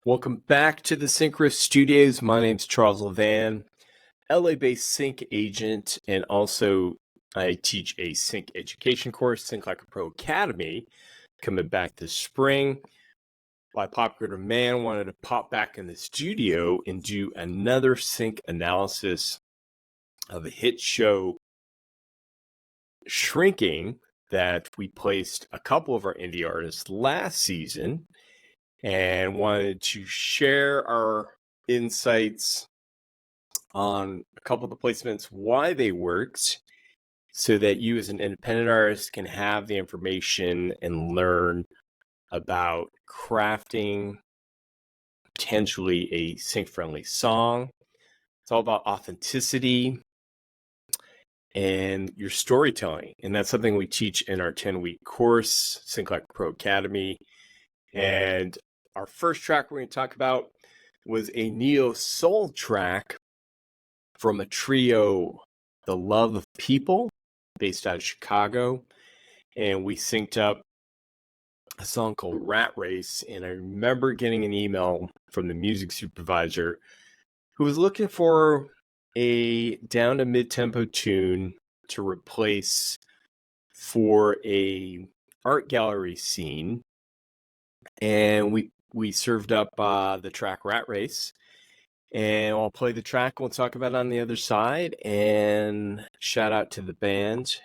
Welcome back to the SyncRiffs Studios. My name's Charles Levan, LA-based sync agent, and also I teach a sync education course, Sync Like a Pro Academy, coming back this spring. By popular demand, wanted to pop back in the studio and do another sync analysis of a hit show, Shrinking, that we placed a couple of our indie artists last season, and wanted to share our insights on a couple of the placements, why they worked, so that you as an independent artist can have the information and learn about crafting potentially a sync-friendly song. It's all about authenticity and your storytelling. And that's something we teach in our 10-week course, Sync Like a Pro Academy. And our first track we're going to talk about was a neo soul track from a trio, The Love of People, based out of Chicago. And we synced up a song called Rat Race. And I remember getting an email from the music supervisor who was looking for a down to mid-tempo tune to replace for a art gallery scene. And we served up the track Rat Race, and I'll play the track. We'll talk about it on the other side, and shout out to the band,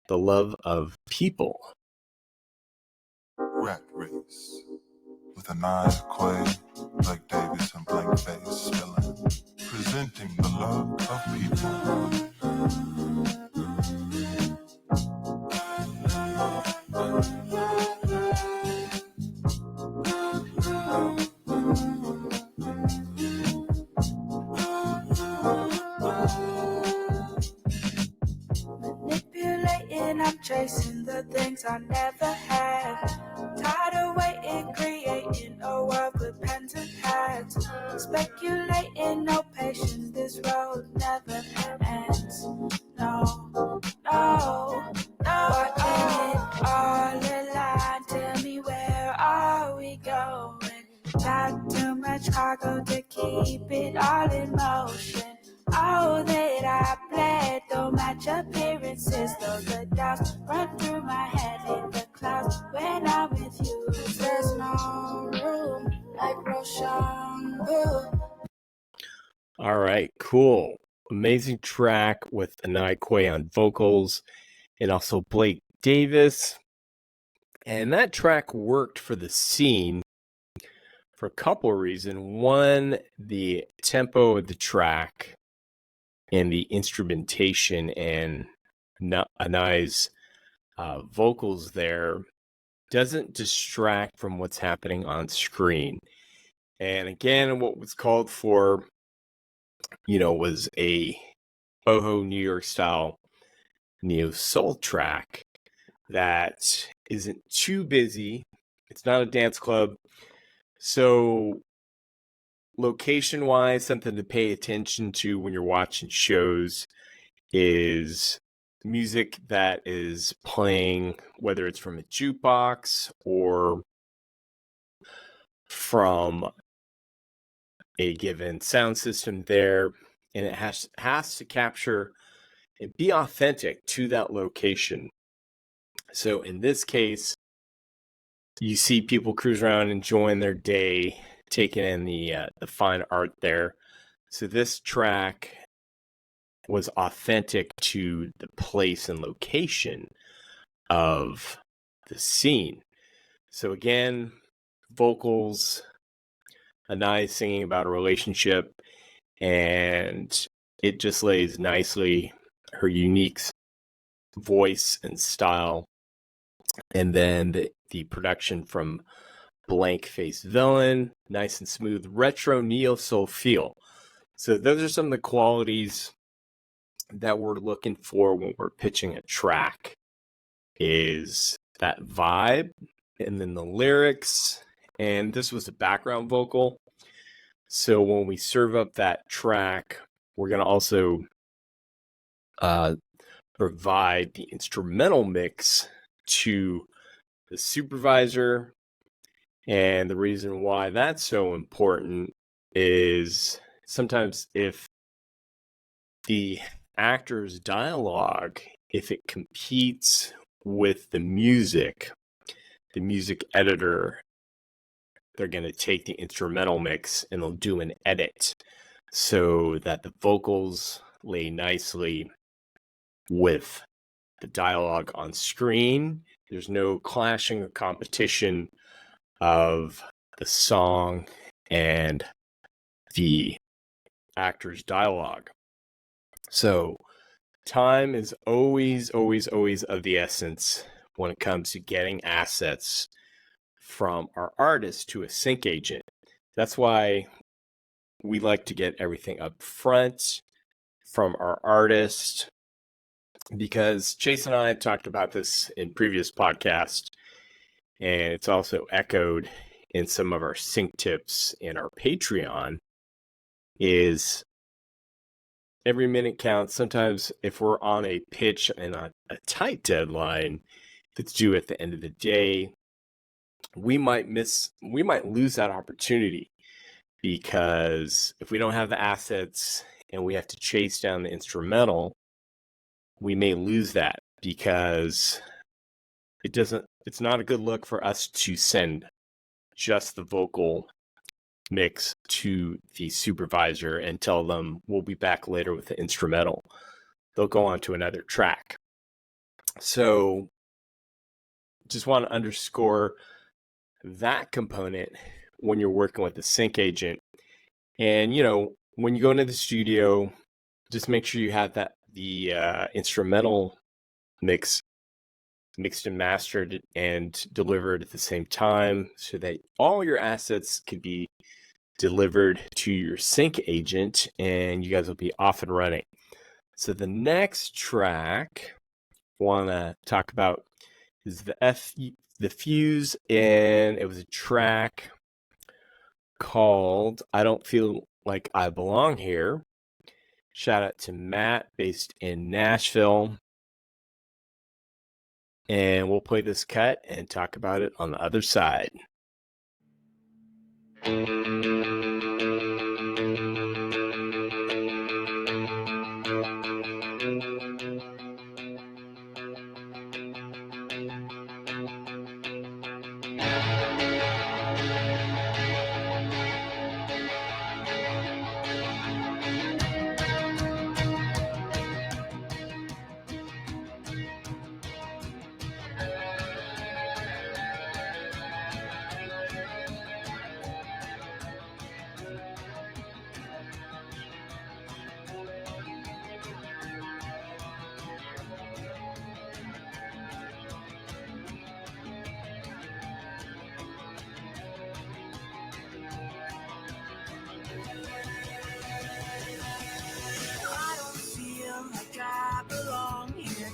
The Love of People. Rat Race with a nice quay, like Davis and blank face spilling, presenting the love of people. Manipulating, I'm chasing the things I never had. Tired of waiting, creating a world with pens and pads. Speculating, no patience, this road never ends. No. Watching it all align, tell me where are we going? Got too much cargo to keep it all in motion. All that I played don't match appearances, though the doubts run through my head in the clouds. When I'm with you, there's no room like Roshan. All right, cool. Amazing track with Anai Quay on vocals and also Blake Davis. And that track worked for the scene for a couple of reasons. One, the tempo of the track and the instrumentation and Anai's vocals there doesn't distract from what's happening on screen. And again, what was called for, was a boho New York style neo soul track that isn't too busy. It's not a dance club. So location wise, something to pay attention to when you're watching shows is music that is playing, whether it's from a jukebox or from a given sound system there, and it has to capture and be authentic to that location. So in this case, you see people cruise around enjoying their day, taking in the fine art there. So this track was authentic to the place and location of the scene. So again, vocals, Anai singing about a relationship, and it just lays nicely her unique voice and style. And then the production from Blank Face Villain, nice and smooth, retro neo soul feel. So those are some of the qualities that we're looking for when we're pitching a track, is that vibe and then the lyrics. And this was a background vocal. So when we serve up that track, we're going to also provide the instrumental mix to the supervisor And the reason why that's so important is sometimes if the actor's dialogue, if it competes with the music editor, they're going to take the instrumental mix and they'll do an edit so that the vocals lay nicely with the dialogue on screen. There's no clashing or competition of the song and the actor's dialogue. So time is always of the essence when it comes to getting assets from our artist to a sync agent. That's why we like to get everything up front from our artist, because Chase and I have talked about this in previous podcasts, and it's also echoed in some of our sync tips in our Patreon, is every minute counts. Sometimes if we're on a pitch and a tight deadline that's due at the end of the day, we might lose that opportunity, because if we don't have the assets and we have to chase down the instrumental, we may lose that, because it's not a good look for us to send just the vocal mix to the supervisor and tell them we'll be back later with the instrumental. They'll go on to another track. So just want to underscore that component when you're working with the sync agent. And when you go into the studio, just make sure you have the instrumental mixed and mastered and delivered at the same time, so that all your assets can be delivered to your sync agent and you guys will be off and running. So the next track I want to talk about is the Fuse, and it was a track called I Don't Feel Like I Belong Here. Shout out to Matt, based in Nashville. And we'll play this cut and talk about it on the other side.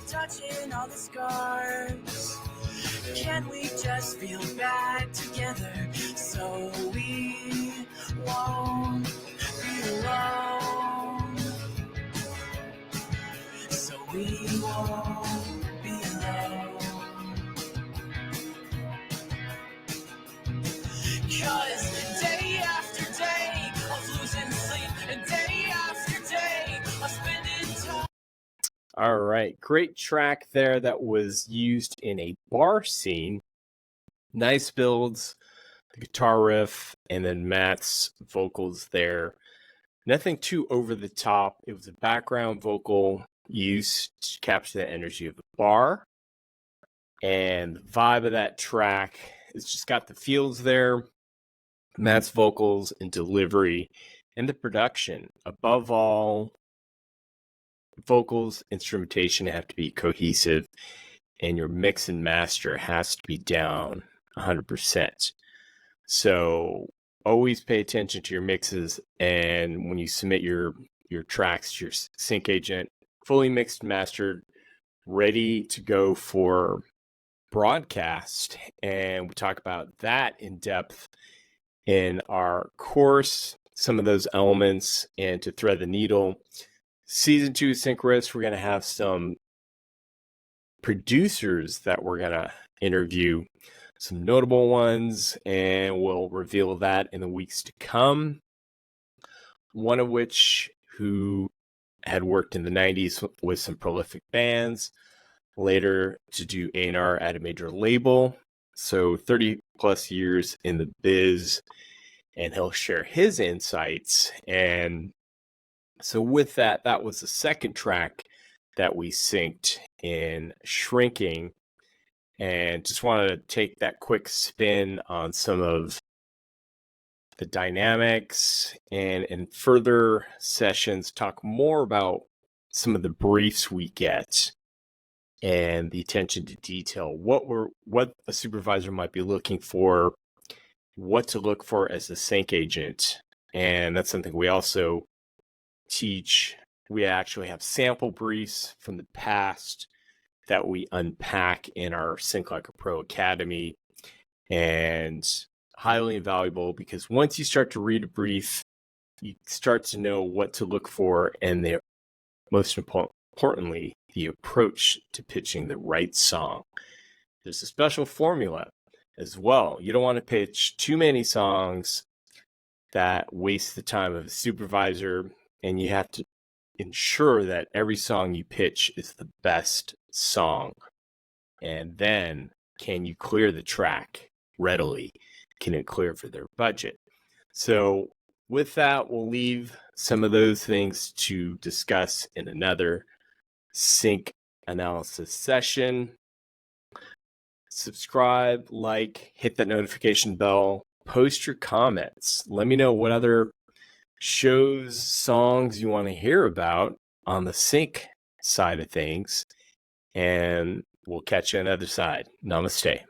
Touching all the scars, can we just feel back together so we won't be alone? So we won't be alone. 'Cause day after day of losing sleep, and day after day of spending time. All right, great track there that was used in a bar scene. Nice builds, the guitar riff, and then Matt's vocals there. Nothing too over the top. It was a background vocal used to capture the energy of the bar. And the vibe of that track, it's just got the feels there. Matt's vocals and delivery and the production. Above all, vocals, instrumentation have to be cohesive, and your mix and master has to be down 100%. So always pay attention to your mixes, and when you submit your tracks to your sync agent, fully mixed, mastered, ready to go for broadcast. And we talk about that in depth in our course, some of those elements, and to thread the needle. Season 2 SyncRiffs, we're going to have some producers that we're going to interview some notable ones, and we'll reveal that in the weeks to come. One of which who had worked in the 90s with some prolific bands, later to do A&R at a major label. So 30 plus years in the biz, and he'll share his insights. And so with that, that was the second track that we synced in Shrinking. And just wanted to take that quick spin on some of the dynamics, and in further sessions talk more about some of the briefs we get and the attention to detail, what a supervisor might be looking for, what to look for as a sync agent. And that's something we also teach. We actually have sample briefs from the past that we unpack in our Sync Like a Pro Academy, and highly invaluable because once you start to read a brief, you start to know what to look for, and most importantly, the approach to pitching the right song. There's a special formula as well. You don't want to pitch too many songs that waste the time of a supervisor, and you have to ensure that every song you pitch is the best song. And then, can you clear the track readily? Can it clear for their budget? So with that, we'll leave some of those things to discuss in another sync analysis session. Subscribe, like, hit that notification bell, post your comments. Let me know what other shows, songs you want to hear about on the sync side of things, and we'll catch you on the other side. Namaste.